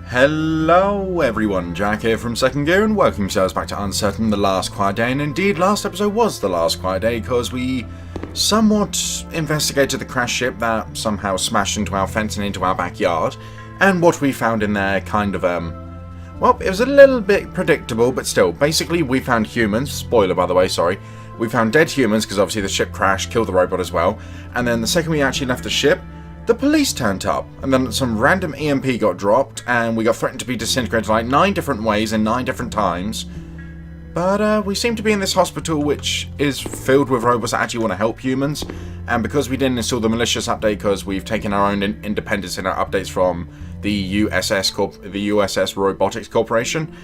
Hello everyone, Jack here from Second Gear and welcome yourselves back to Uncertain, the last quiet day. And indeed, last episode was the last quiet day because we somewhat investigated the crash ship that somehow smashed into our fence and into our backyard. And what we found in there kind of, well, it was a little bit predictable, but still. Basically, we found humans, spoiler by the way, sorry. We found dead humans because obviously the ship crashed, killed the robot as well. And then the second we actually left the ship, the police turned up, and then some random EMP got dropped, and we got threatened to be disintegrated like 9 different ways in 9 different times. But we seem to be in this hospital which is filled with robots that actually want to help humans, and because we didn't install the malicious update because we've taken our own independence in our updates from the USS Robotics Corporation,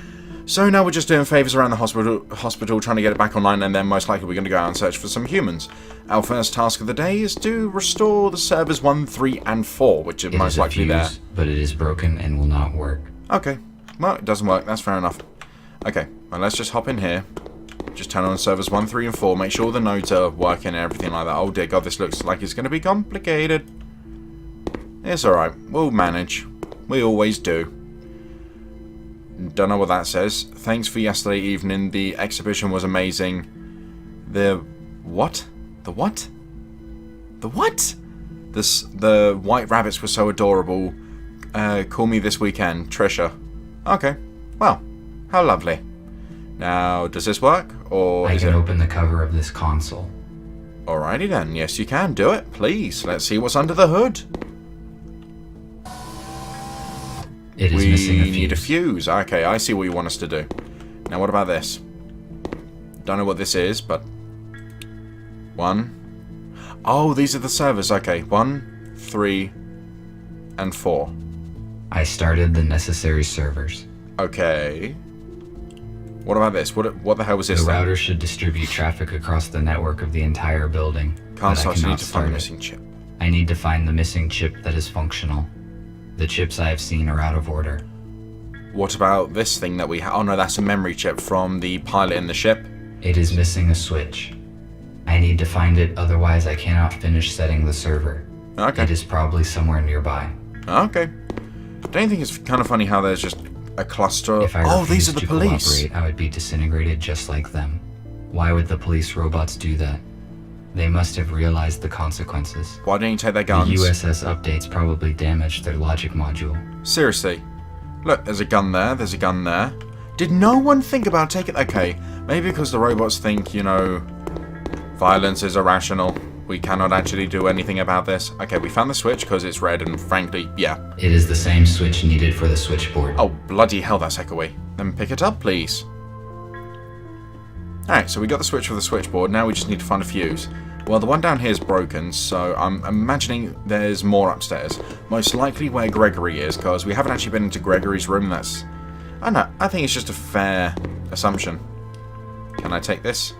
so now we're just doing favours around the hospital trying to get it back online, and then most likely we're going to go out and search for some humans. Our first task of the day is to restore the servers 1, 3, and 4, which are most likely there. But it is broken and will not work. Okay, well, it doesn't work, that's fair enough. Okay, well, let's just hop in here. Just turn on servers 1, 3, and 4, make sure the nodes are working and everything like that. Oh dear God, this looks like it's going to be complicated. It's alright, we'll manage. We always do. Don't know what that says. Thanks for yesterday evening. The exhibition was amazing. The what? The what? The what? The white rabbits were so adorable. Call me this weekend, Trisha. Okay. Well, how lovely. Now, does this work? Or I can open the cover of this console. Alrighty then. Yes, you can. Do it, please. Let's see what's under the hood. It is missing a fuse. We need a fuse. Okay, I see what you want us to do. Now, what about this? Don't know what this is, but... 1. Oh, these are the servers. Okay, 1, 3, and 4. I started the necessary servers. Okay. What about this? What the hell was this? The router should distribute traffic across the network of the entire building. Can't start. You need to find the missing chip. I need to find the missing chip that is functional. The chips I have seen are out of order. What about this thing that we have? Oh no, that's a memory chip from the pilot in the ship. It is missing a switch. I need to find it, otherwise I cannot finish setting the server. Okay. It is probably somewhere nearby. Okay. Don't you think it's kind of funny how there's just a cluster? If I oh, these are the police. Cooperate, I would be disintegrated just like them. Why would the police robots do that? They must have realized the consequences. Why don't you take their guns? The USS updates probably damaged their logic module. Seriously. Look, there's a gun there, there's a gun there. Did no one think about taking... Okay, maybe because the robots think, you know, violence is irrational. We cannot actually do anything about this. Okay, we found the switch because it's red and frankly, yeah. It is the same switch needed for the switchboard. Oh, bloody hell, that's echoey. Then pick it up, please. Alright, so we got the switch for the switchboard, now we just need to find a fuse. Well, the one down here is broken, so I'm imagining there's more upstairs. Most likely where Gregory is, because we haven't actually been into Gregory's room, that's... I don't know, I think it's just a fair assumption. Can I take this?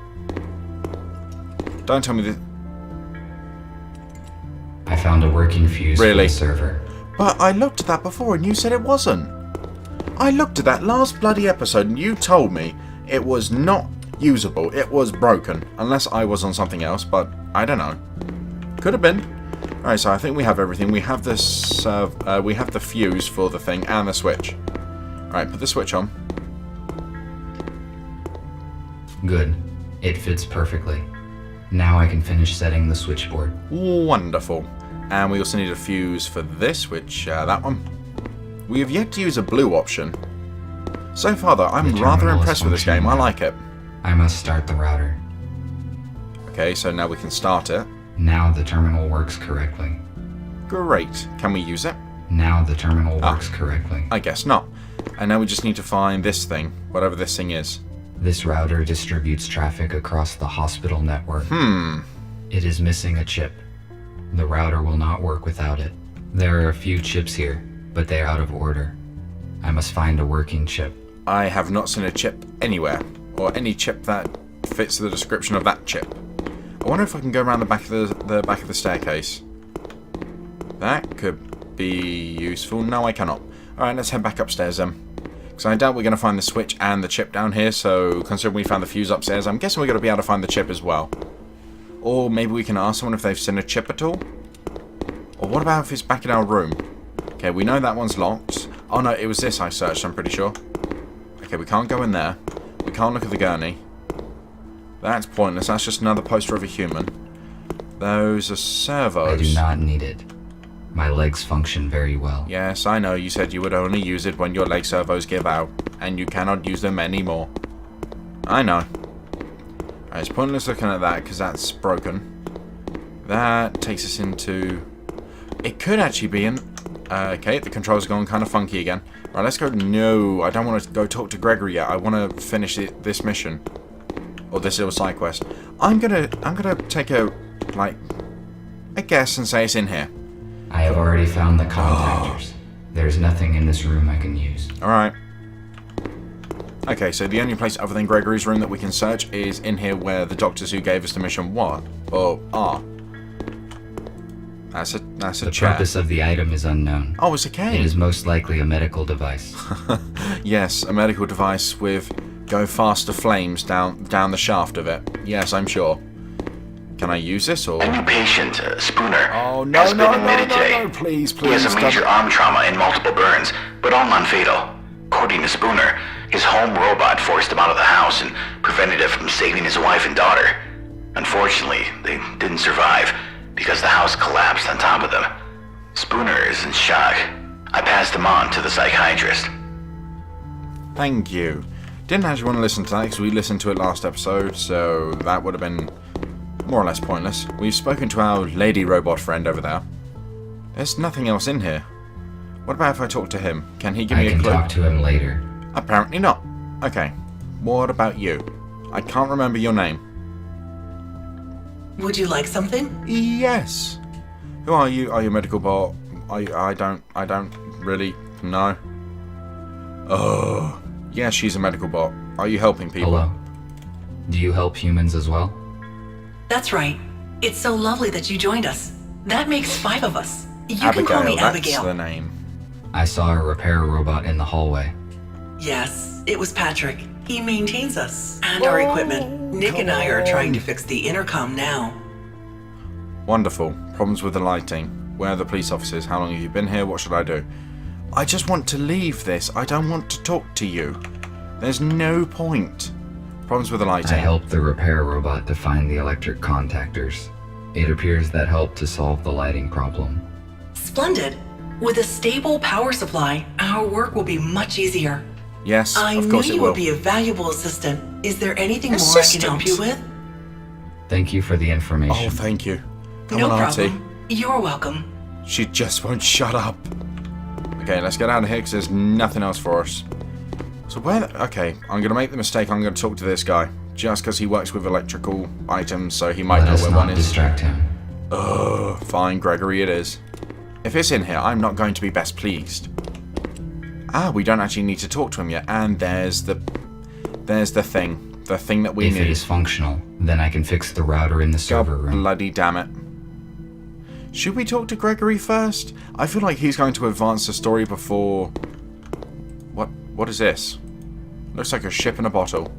Don't tell me this... I found a working fuse for the server. But I looked at that before and you said it wasn't. I looked at that last bloody episode and you told me it was not usable. It was broken. Unless I was on something else, but I don't know. Could have been. Alright, so I think we have everything. We have this, we have the fuse for the thing and the switch. Alright, put the switch on. Good. It fits perfectly. Now I can finish setting the switchboard. Wonderful. And we also need a fuse for this, which, that one. We have yet to use a blue option. So far, though, I'm rather impressed with this game. I like it. I must start the router. Okay, so now we can start it. Now the terminal works correctly. Great. Can we use it? Now the terminal works correctly. I guess not. And now we just need to find this thing, whatever this thing is. This router distributes traffic across the hospital network. It is missing a chip. The router will not work without it. There are a few chips here, but they are out of order. I must find a working chip. I have not seen a chip anywhere, or any chip that fits the description of that chip. I wonder if I can go around the back of the back of the staircase. That could be useful. No, I cannot. Alright, let's head back upstairs then. Because I doubt we're going to find the switch and the chip down here, so considering we found the fuse upstairs, I'm guessing we're going to be able to find the chip as well. Or maybe we can ask someone if they've seen a chip at all. Or what about if it's back in our room? Okay, we know that one's locked. Oh no, it was this I searched, I'm pretty sure. Okay, we can't go in there. We can't look at the gurney. That's pointless. That's just another poster of a human. Those are servos. I do not need it. My legs function very well. Yes, I know. You said you would only use it when your leg servos give out, and you cannot use them anymore. I know. It's pointless looking at that because that's broken. That takes us into... It could actually be in... okay, the controls are going kind of funky again. Right, let's go... No, I don't want to go talk to Gregory yet. I want to finish this mission. Or this little side quest. I'm gonna take a guess and say it's in here. I have already found the contactors. There's nothing in this room I can use. Alright. Okay, so the only place other than Gregory's room that we can search is in here where the doctors who gave us the mission are. That's a The chair. purpose of the item is unknown. Oh, it's a cane. It is most likely a medical device. Yes, a medical device with go faster flames down the shaft of it. Yes, I'm sure. Can I use this or? A new patient, Spooner, Oh no has no been admitted no today. no! Please, He has please. a major arm trauma and multiple burns, but all non-fatal. According to Spooner, his home robot forced him out of the house and prevented it from saving his wife and daughter. Unfortunately, they didn't survive because the house collapsed on top of them. Spooner is in shock. I passed him on to the psychiatrist. Thank you. Didn't actually want to listen to that because we listened to it last episode, so that would have been more or less pointless. We've spoken to our lady robot friend over there. There's nothing else in here. What about if I talk to him? Can he give me I a can clue? talk to him later. Apparently not. Okay. What about you? I can't remember your name. Would you like something? Yes. Who are you? Are you a medical bot? I don't really know. Oh. Yeah, she's a medical bot. Are you helping people? Hello. Do you help humans as well? That's right. It's so lovely that you joined us. That makes 5 of us. You Abigail, can call me that's Abigail. the name. I saw a repair robot in the hallway. Yes, it was Patrick. He maintains us and our equipment. Nick and I are trying to fix the intercom now. Wonderful. Problems with the lighting. Where are the police officers? How long have you been here? What should I do? I just want to leave this. I don't want to talk to you. There's no point. Problems with the lighting. I helped the repair robot to find the electric contactors. It appears that helped to solve the lighting problem. Splendid. With a stable power supply, our work will be much easier. Yes, I of knew course it you will. would be a valuable assistant. Is there anything more I can help you with? Thank you for the information. Oh, thank you. Come No on, Auntie. problem. You're welcome. She just won't shut up. Okay, let's get out of here because there's nothing else for us. So okay, I'm going to make the mistake. I'm going to talk to this guy. Just because he works with electrical items, so he might Let know us where not one is. distract him. Fine, Gregory it is. If it's in here, I'm not going to be best pleased. We don't actually need to talk to him yet. And there's the thing. The thing that we If need. it is functional, then I can fix the router in the server God room. bloody damn it. Should we talk to Gregory first? I feel like he's going to advance the story before... What is this? Looks like a ship in a bottle.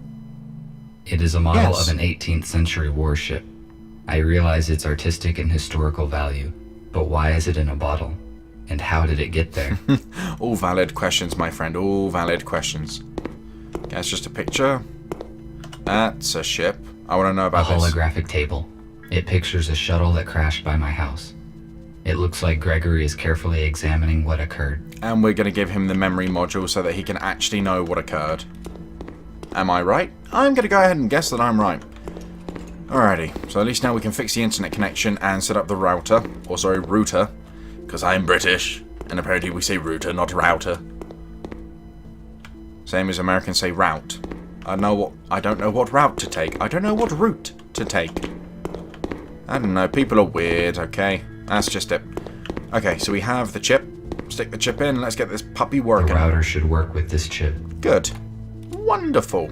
It is a model Yes. of an 18th century warship. I realize its artistic and historical value, but why is it in a bottle? And how did it get there? All valid questions, my friend. All valid questions. Okay, it's just a picture. That's a ship. I want to know A about this. holographic table. It pictures a shuttle that crashed by my house. It looks like Gregory is carefully examining what occurred. And we're going to give him the memory module so that he can actually know what occurred. Am I right? I'm going to go ahead and guess that I'm right. Alrighty, so at least now we can fix the internet connection and set up the router. Or sorry, router. Because I'm British. And apparently we say router, not router. Same as Americans say route. I don't know what route to take. I don't know what route to take. I don't know, people are weird, okay? That's just it. Okay, so we have the chip. Stick the chip in, let's get this puppy The working. router should work with this chip. Good. Wonderful.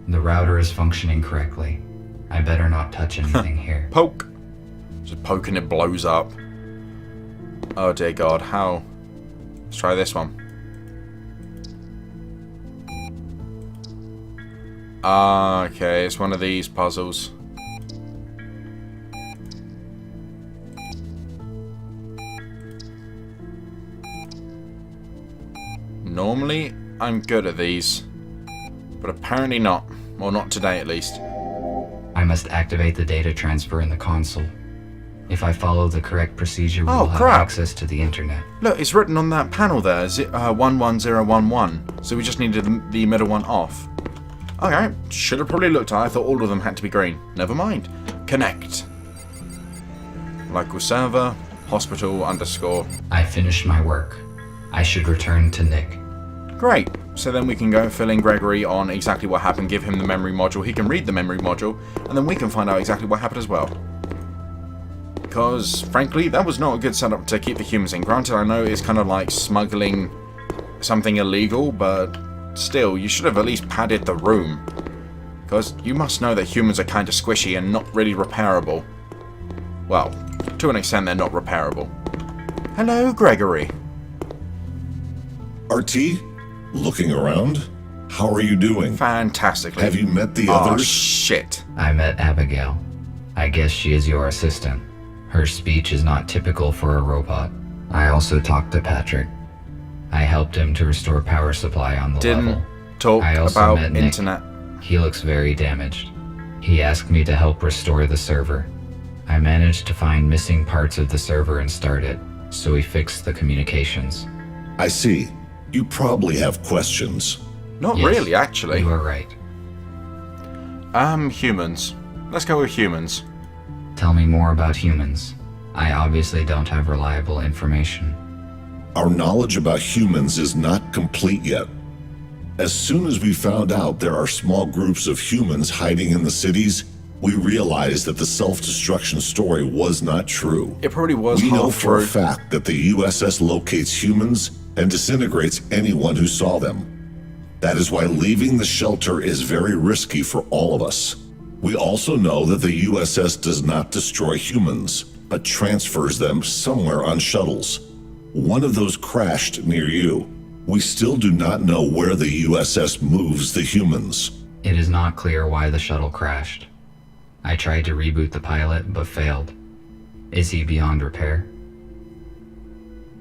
The router is functioning correctly. I better not touch anything here. Poke. Just poke and it blows up. Oh dear God, how? Let's try this one. Okay, it's one of these puzzles. Normally, I'm good at these. But apparently not. Well, not today at least. I must activate the data transfer in the console. If I follow the correct procedure, we will have access to the internet. Look, it's written on that panel there, 11011. So we just needed the middle one off. Okay, should have probably looked at it. I thought all of them had to be green. Never mind. Connect. Local server, hospital _ I finished my work. I should return to Nick. Great. So then we can go fill in Gregory on exactly what happened, give him the memory module, he can read the memory module, and then we can find out exactly what happened as well. Because, frankly, that was not a good setup to keep the humans in. Granted, I know it's kind of like smuggling something illegal, but still, you should have at least padded the room. Because you must know that humans are kind of squishy and not really repairable. Well, to an extent they're not repairable. Hello, Gregory. RT? Looking around? How are you doing? Fantastically. Have you met the others? Oh, shit. I met Abigail. I guess she is your assistant. Her speech is not typical for a robot. I also talked to Patrick. I helped him to restore power supply on the level. Didn't talk I also about met Nick. internet. He looks very damaged. He asked me to help restore the server. I managed to find missing parts of the server and start it, so we fixed the communications. I see. You probably have questions. Not Yes, really, actually. You are right. Humans. Let's go with humans. Tell me more about humans. I obviously don't have reliable information. Our knowledge about humans is not complete yet. As soon as we found out there are small groups of humans hiding in the cities, we realized that the self-destruction story was not true. It probably was We know half for a true. fact that the USS locates humans and disintegrates anyone who saw them. That is why leaving the shelter is very risky for all of us. We also know that the USS does not destroy humans, but transfers them somewhere on shuttles. One of those crashed near you. We still do not know where the USS moves the humans. It is not clear why the shuttle crashed. I tried to reboot the pilot, but failed. Is he beyond repair?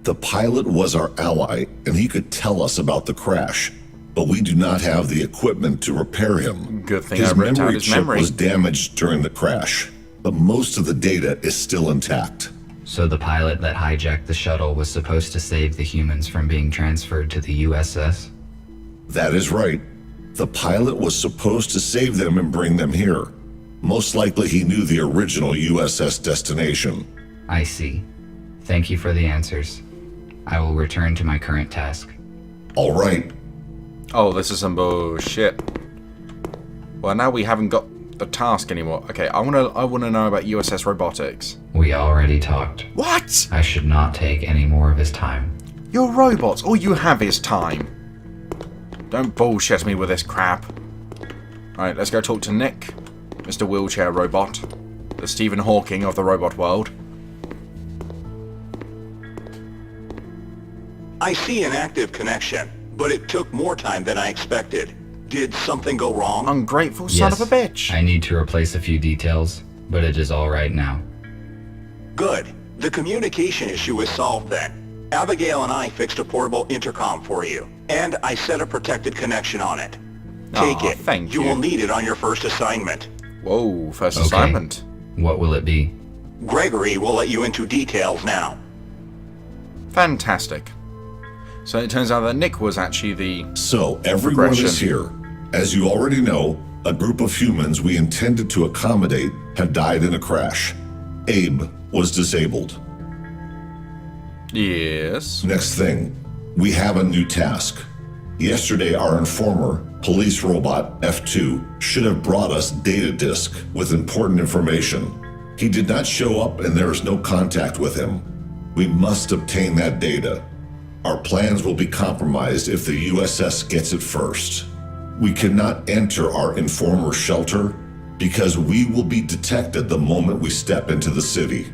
The pilot was our ally, and he could tell us about the crash, but we do not have the equipment to repair him. Good thing His I ripped out memory his chip memory. was damaged during the crash, but most of the data is still intact. So the pilot that hijacked the shuttle was supposed to save the humans from being transferred to the USS? That is right. The pilot was supposed to save them and bring them here. Most likely he knew the original USS destination. I see. Thank you for the answers. I will return to my current task. All right. Oh, this is some bullshit. Well, now we haven't got the task anymore. Okay, I wanna know about USS robotics. We already talked. What? I should not take any more of his time. You're robots. All you have is time. Don't bullshit me with this crap. Alright, let's go talk to Nick, Mr. Wheelchair Robot, the Stephen Hawking of the robot world. I see an active connection, but it took more time than I expected. Did something go wrong? Ungrateful son Yes, of a bitch. I need to replace a few details, but it is all right now. Good. The communication issue is solved then. Abigail and I fixed a portable intercom for you, and I set a protected connection on it. Take Aw, it. thank You you. will need it on your first assignment. Whoa, first Okay. assignment. What will it be? Gregory will let you into details now. Fantastic. So it turns out that Nick was actually the... So everyone is Progression. here. As you already know, a group of humans we intended to accommodate have died in a crash. Abe was disabled. Yes. Next thing, we have a new task. Yesterday, our informer, police robot F2, should have brought us data disk with important information. He did not show up and there is no contact with him. We must obtain that data. Our plans will be compromised if the USS gets it first. We cannot enter our informer shelter because we will be detected the moment we step into the city.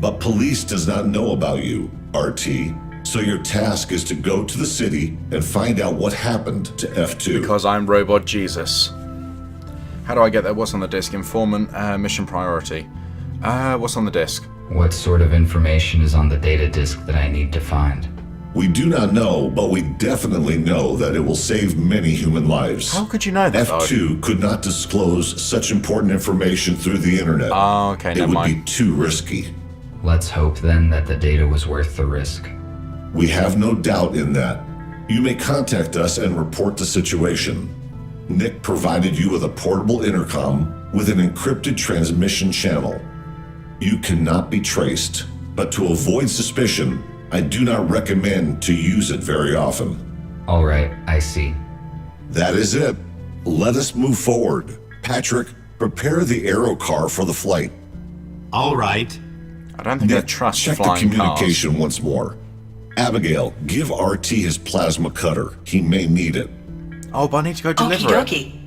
But police does not know about you, RT, so your task is to go to the city and find out what happened to F2. Because I'm Robot Jesus. How do I get there? What's on the disc? Informant, mission priority. What's on the disc? What sort of information is on the data disk that I need to find? We do not know, but we definitely know that it will save many human lives. How could you know that, F2 could not disclose such important information through the internet. Oh, okay, it never would mind. be too risky. Let's hope then that the data was worth the risk. We have no doubt in that. You may contact us and report the situation. Nick provided you with a portable intercom with an encrypted transmission channel. You cannot be traced, but to avoid suspicion, I do not recommend to use it very often. All right, I see. That is it. Let us move forward. Patrick, prepare the aero car for the flight. All right. I don't think I Nick, trust check the flying communication cars. once more. Abigail, give RT his plasma cutter. He may need it. Oh, but I need to go deliver Okie it. dokie.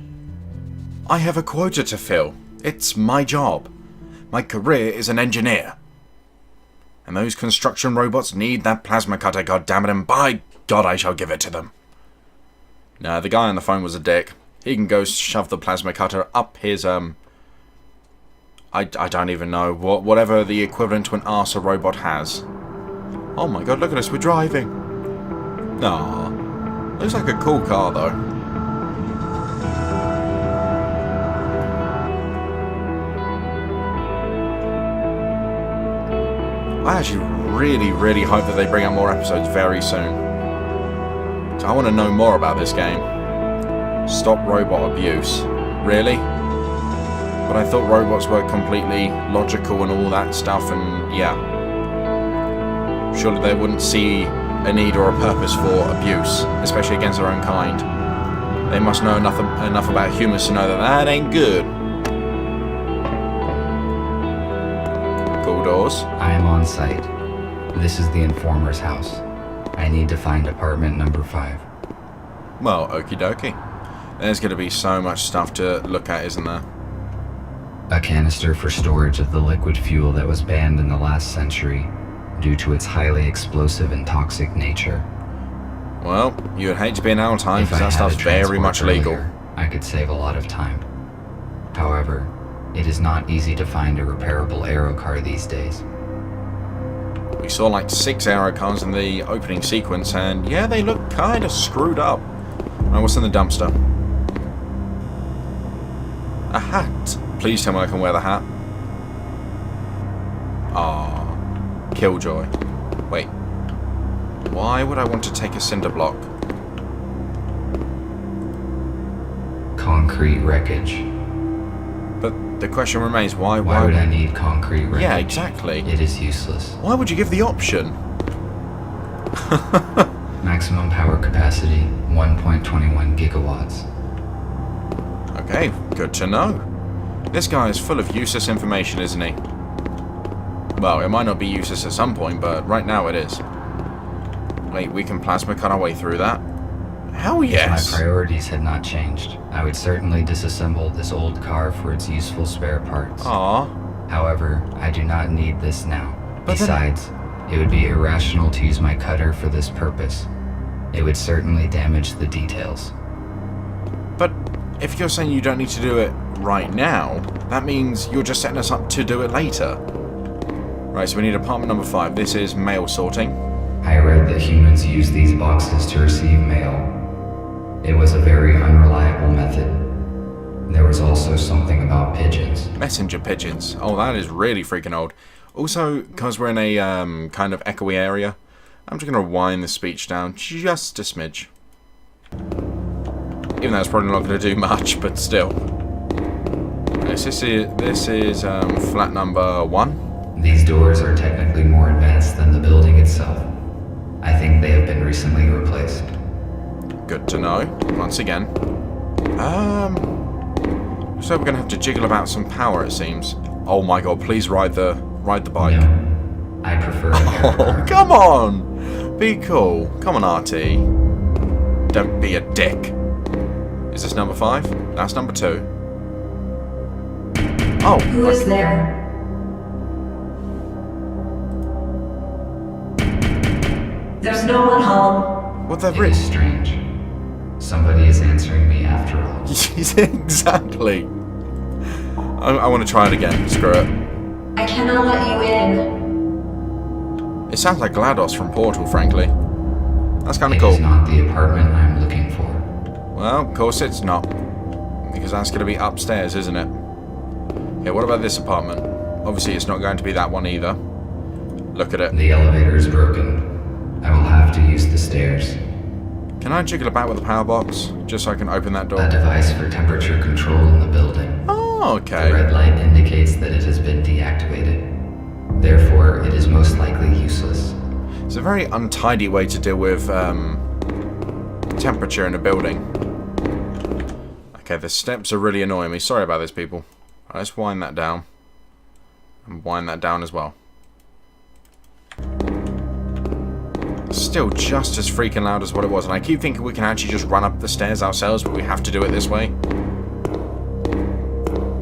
I have a quota to fill. It's my job. My career is an engineer. And those construction robots need that plasma cutter, goddammit, and by God I shall give it to them. Nah, the guy on the phone was a dick. He can go shove the plasma cutter up his, I don't even know, whatever the equivalent to an arser robot has. Oh my god, look at us, we're driving. Aw. Looks like a cool car, though. I actually really hope that they bring out more episodes very soon. So I want to know more about this game. Stop robot abuse. Really? But I thought robots were completely logical and all that stuff, and yeah. Surely they wouldn't see a need or a purpose for abuse, especially against their own kind. They must know enough about humans to know that that ain't good. Cool doors. I am on site. This is the informer's house. I need to find apartment number 5. Well, okie dokie. There's going to be so much stuff to look at, isn't there? A canister for storage of the liquid fuel that was banned in the last century due to its highly explosive and toxic nature. Well, you'd hate to be in our time If because I that had a stuff's very much transport legal. earlier, I could save a lot of time. However, it is not easy to find a repairable aero car these days. We saw like 6 aero cars in the opening sequence, and yeah, they look kind of screwed up. Right, what's in the dumpster? A hat. Please tell me I can wear the hat. Ah, Killjoy. Wait. Why would I want to take a cinder block? Concrete wreckage. But the question remains, why Why would I need concrete wreckage? Yeah, exactly. It is useless. Why would you give the option? Maximum power capacity, 1.21 gigawatts. Okay, good to know. This guy is full of useless information, isn't he? Well, it might not be useless at some point, but right now it is. Wait, we can plasma cut our way through that? Hell yes! If my priorities had not changed, I would certainly disassemble this old car for its useful spare parts. Aww. However, I do not need this now. But Besides, it would be irrational to use my cutter for this purpose. It would certainly damage the details. But if you're saying you don't need to do it right now, that means you're just setting us up to do it later. Right, so we need apartment number 5. This is mail sorting. I read that humans use these boxes to receive mail. It was a very unreliable method. There was also something about pigeons. Messenger pigeons. Oh, that is really freaking old. Also, because we're in a kind of echoey area, I'm just going to wind the speech down just a smidge. Even though it's probably not going to do much, but still. This is flat number 1. These doors are technically more advanced than the building itself. I think they have been recently replaced. Good to know. Once again. So we're going to have to jiggle about some power, it seems. Oh my god, please ride the bike. No, I prefer an air Oh, car. come on! Be cool. Come on, RT. Don't be a dick. Is this number 5? That's number 2. Oh. Who is there? There's no one home. What the It is strange. Somebody is answering me after all. Exactly. I want to try it again. Screw it. I cannot let you in. It sounds like GLaDOS from Portal, frankly. That's kind of It cool. is not the apartment I'm looking for. Well, of course it's not. Because that's going to be upstairs, isn't it? Okay, what about this apartment? Obviously it's not going to be that one either. Look at it. The elevator is broken. I will have to use the stairs. Can I jiggle about with the power box? Just so I can open that A door? device for temperature control in the building. Oh, The okay. red light indicates that it has been deactivated. Therefore, it is most likely useless. It's a very untidy way to deal with temperature in a building. Okay, the steps are really annoying me. Sorry about this, people. Right, let's wind that down. And wind that down as well. Still just as freaking loud as what it was. And I keep thinking we can actually just run up the stairs ourselves, but we have to do it this way.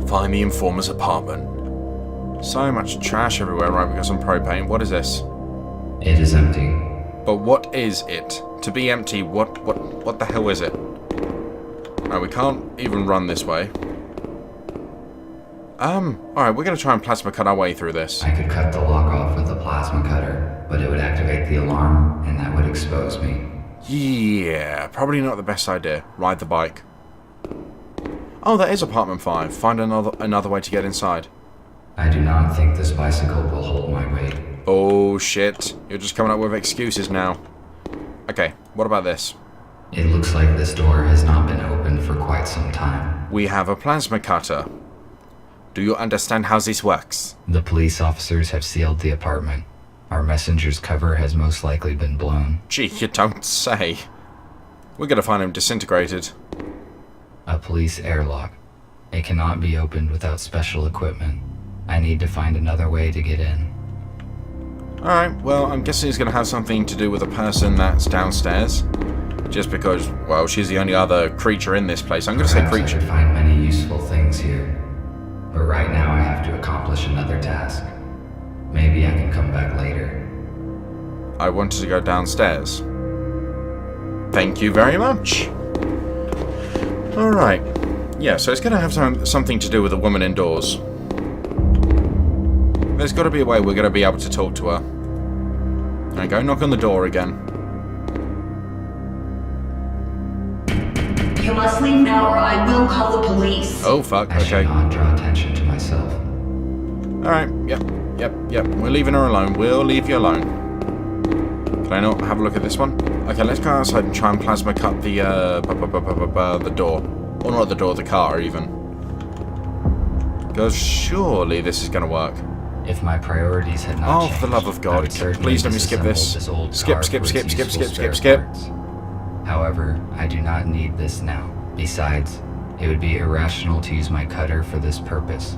Find the informer's apartment. So much trash everywhere, right? Because I'm propane. What is this? It is empty. But what is it? To be empty, what the hell is it? Right, we can't even run this way. Alright, we're gonna try and plasma cut our way through this. I could cut the lock off with a plasma cutter, but it would activate the alarm, and that would expose me. Yeah, probably not the best idea. Ride the bike. Oh, that is apartment 5. Find another way to get inside. I do not think this bicycle will hold my weight. Oh shit, you're just coming up with excuses now. Okay, what about this? It looks like this door has not been opened for quite some time. We have a plasma cutter. Do you understand how this works? The police officers have sealed the apartment. Our messenger's cover has most likely been blown. Gee, you don't say. We're gonna find him disintegrated. A police airlock. It cannot be opened without special equipment. I need to find another way to get in. Alright, well, I'm guessing it's gonna have something to do with a person that's downstairs. Just because, well, she's the only other creature in this place. I'm gonna say Perhaps I creature. could find many useful things here. But right now I have to accomplish another task. Maybe I can come back later. I wanted to go downstairs. Thank you very much. Alright. Yeah, so it's going to have something to do with a woman indoors. There's got to be a way we're going to be able to talk to her. And go knock on the door again. You must leave now or I will call the police. Oh, fuck. I should Okay. not draw attention to myself. Alright. Yep. We're leaving her alone. We'll leave you alone. Can I not have a look at this one? Okay, let's go outside and try and plasma cut the door. Or not the door, the car, even. Because surely this is going to work. If my priorities had not Oh, changed, for the love of I God. would certainly Please let me skip this. disassemble this old Skip, car skip, for skip, its skip, useful skip, skip, spare skip. parts. However, I do not need this now. Besides, it would be irrational to use my cutter for this purpose.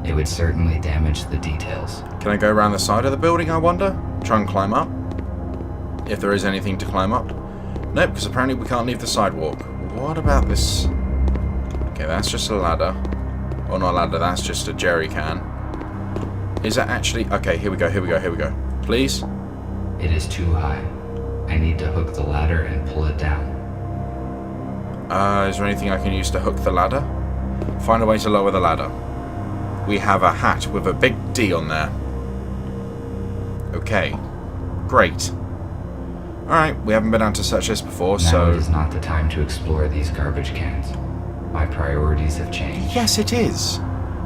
It would certainly damage the details. Can I go around the side of the building, I wonder? Try and climb up? If there is anything to climb up. Nope, because apparently we can't leave the sidewalk. What about this? Okay, that's just a ladder. Or not a ladder, that's just a jerry can. Is that actually... Okay, here we go. Please? It is too high. I need to hook the ladder and pull it down. Is there anything I can use to hook the ladder? Find a way to lower the ladder. We have a hat with a big D on there. Okay. Great. Alright, we haven't been out to search this before, Now so... it is not the time to explore these garbage cans. My priorities have changed. Yes, it is.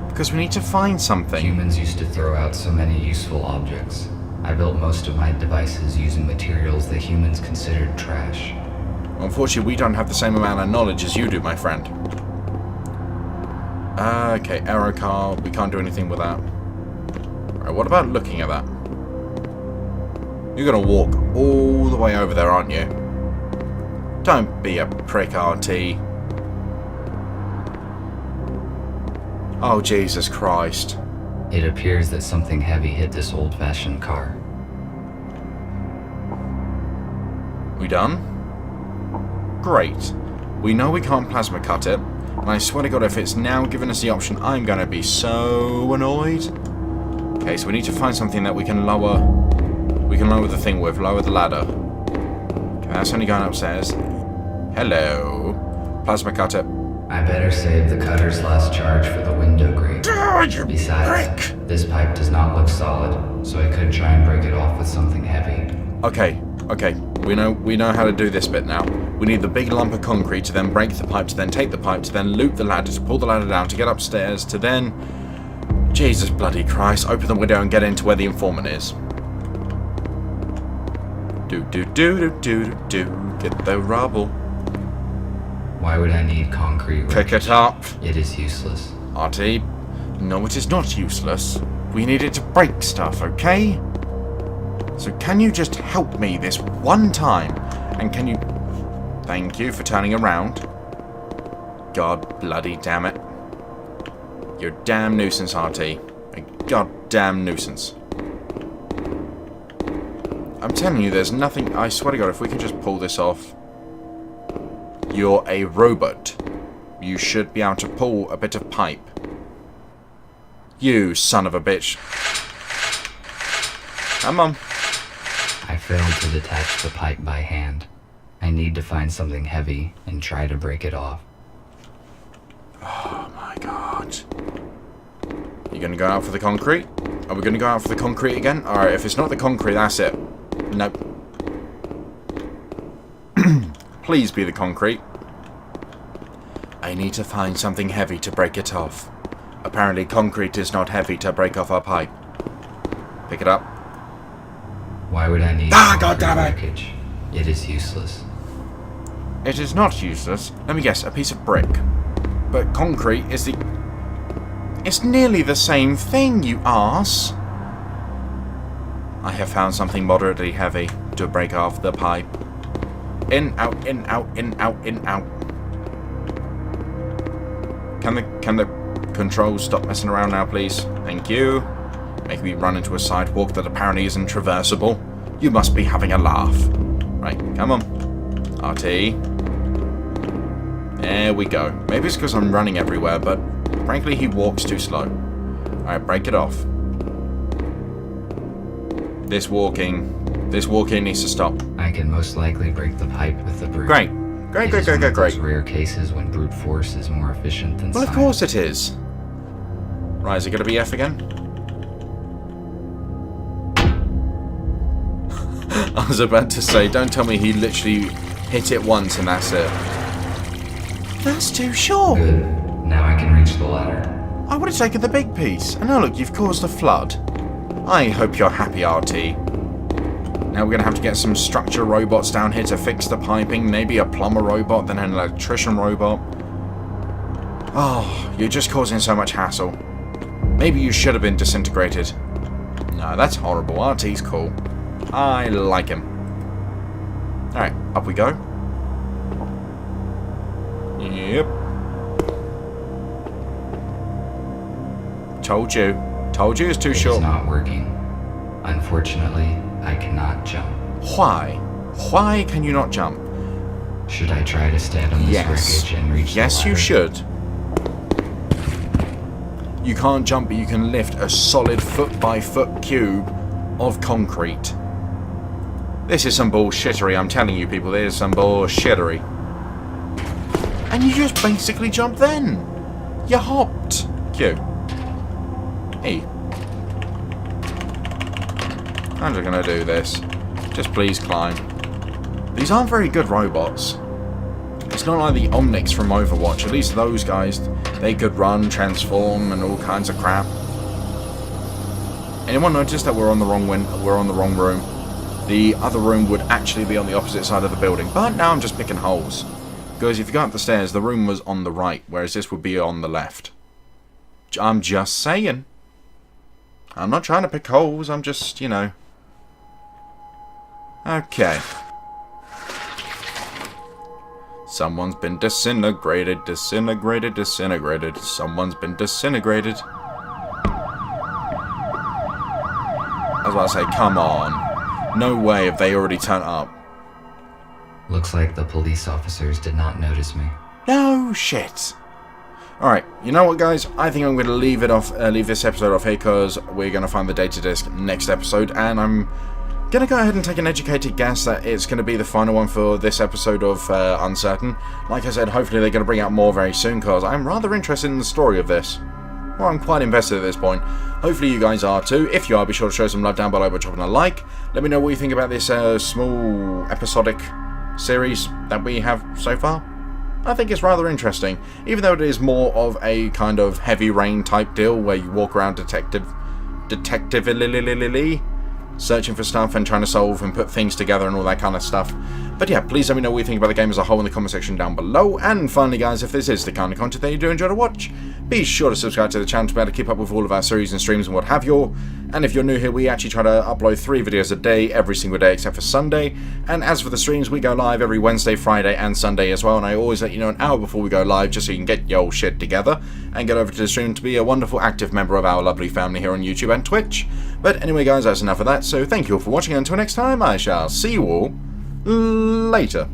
Because we need to find something. Humans used to throw out so many useful objects. I built most of my devices using materials that humans considered trash. Unfortunately, we don't have the same amount of knowledge as you do, my friend. Okay, arrow car. We can't do anything with that. Alright, what about looking at that? You're gonna walk all the way over there, aren't you? Don't be a prick, RT. Oh, Jesus Christ. It appears that something heavy hit this old-fashioned car. We done? Great. We know we can't plasma cut it, and I swear to God, if it's now given us the option, I'm gonna be so annoyed. Okay, so we need to find something that we can lower. We can lower the thing with, lower the ladder. Okay, that's only going upstairs. Hello. Plasma cutter. I better save the cutter's last charge for the window grate. Besides, this pipe does not look solid, so I could try and break it off with something heavy. Okay, Okay, we know how to do this bit now. We need the big lump of concrete to then break the pipe, to then take the pipe, to then loop the ladder, to pull the ladder down, to get upstairs, to then... Jesus bloody Christ, open the window and get into where the informant is. Do. Get the rubble. Why would I need concrete? Pick it up. It is useless. Artie, no, it is not useless. We need it to break stuff, okay? So can you just help me this one time? And can you... Thank you for turning around. God bloody damn it. You're a damn nuisance, Artie. A goddamn nuisance. I'm telling you, there's nothing... I swear to God, if we can just pull this off... You're a robot. You should be able to pull a bit of pipe. You son of a bitch. Come on. I failed to detach the pipe by hand. I need to find something heavy and try to break it off. Oh my God. You gonna go out for the concrete? Are we gonna go out for the concrete again? Alright, if it's not the concrete, that's it. Nope. Please be the concrete. I need to find something heavy to break it off. Apparently concrete is not heavy to break off our pipe. Pick it up. Why would I need goddammit! wreckage? It is useless. It is not useless. Let me guess, a piece of brick. But concrete is the... It's nearly the same thing, you arse. I have found something moderately heavy to break off the pipe. In, out, in, out, in, out, in, out. Can the controls stop messing around now, please? Thank you. Make me run into a sidewalk that apparently isn't traversable. You must be having a laugh. Right, come on. RT. There we go. Maybe it's because I'm running everywhere, but frankly he walks too slow. Alright, break it off. This walking needs to stop. I can most likely break the pipe with the broom. Great. It is one of those rare cases when brute force is more efficient than Well, science. of course it is. Right, is it going to be F again? I was about to say, don't tell me he literally hit it once and that's it. That's too short. Good. Now I can reach the ladder. I would have taken the big piece. And now look, you've caused a flood. I hope you're happy, RT. Now we're going to have to get some structure robots down here to fix the piping. Maybe a plumber robot, then an electrician robot. Oh, you're just causing so much hassle. Maybe you should have been disintegrated. No, that's horrible. RT's cool. I like him. Alright, up we go. Yep. Told you. Told you it's too short. It's not working. Unfortunately, I cannot jump. Why? Why can you not jump? Should I try to stand on this wreckage and reach the ladder? Yes, you should. You can't jump, but you can lift a solid foot-by-foot cube of concrete. This is some bullshittery, I'm telling you people, this is some bullshittery. And you just basically jumped then. You hopped. Q. Hey. I'm just gonna do this. Just please climb. These aren't very good robots. It's not like the Omnics from Overwatch. At least those guys, they could run, transform, and all kinds of crap. Anyone notice that we're on the wrong room? The other room would actually be on the opposite side of the building, but now I'm just picking holes. Because if you go up the stairs, the room was on the right, whereas this would be on the left. I'm just saying. I'm not trying to pick holes, I'm just, you know. Okay. Someone's been disintegrated. Someone's been disintegrated. I was about to say, come on. No way have they already turned up. Looks like the police officers did not notice me. No shit. Alright, you know what guys? I think I'm going to leave this episode off here because we're going to find the data disk next episode, and I'm going to go ahead and take an educated guess that it's going to be the final one for this episode of Uncertain. Like I said, hopefully they're going to bring out more very soon because I'm rather interested in the story of this. Well, I'm quite invested at this point. Hopefully you guys are too. If you are, be sure to show some love down below by dropping a like. Let me know what you think about this small episodic series that we have so far. I think it's rather interesting, even though it is more of a kind of heavy rain type deal where you walk around detectively searching for stuff and trying to solve and put things together and all that kind of stuff. But yeah, please let me know what you think about the game as a whole in the comment section down below. And finally guys, if this is the kind of content that you do enjoy to watch, be sure to subscribe to the channel to be able to keep up with all of our series and streams and what have you. And if you're new here, we actually try to upload 3 videos a day every single day except for Sunday. And as for the streams, we go live every Wednesday, Friday and Sunday as well. And I always let you know an hour before we go live just so you can get your shit together and get over to the stream to be a wonderful active member of our lovely family here on YouTube and Twitch. But anyway guys, that's enough of that. So thank you all for watching, and until next time, I shall see you all later.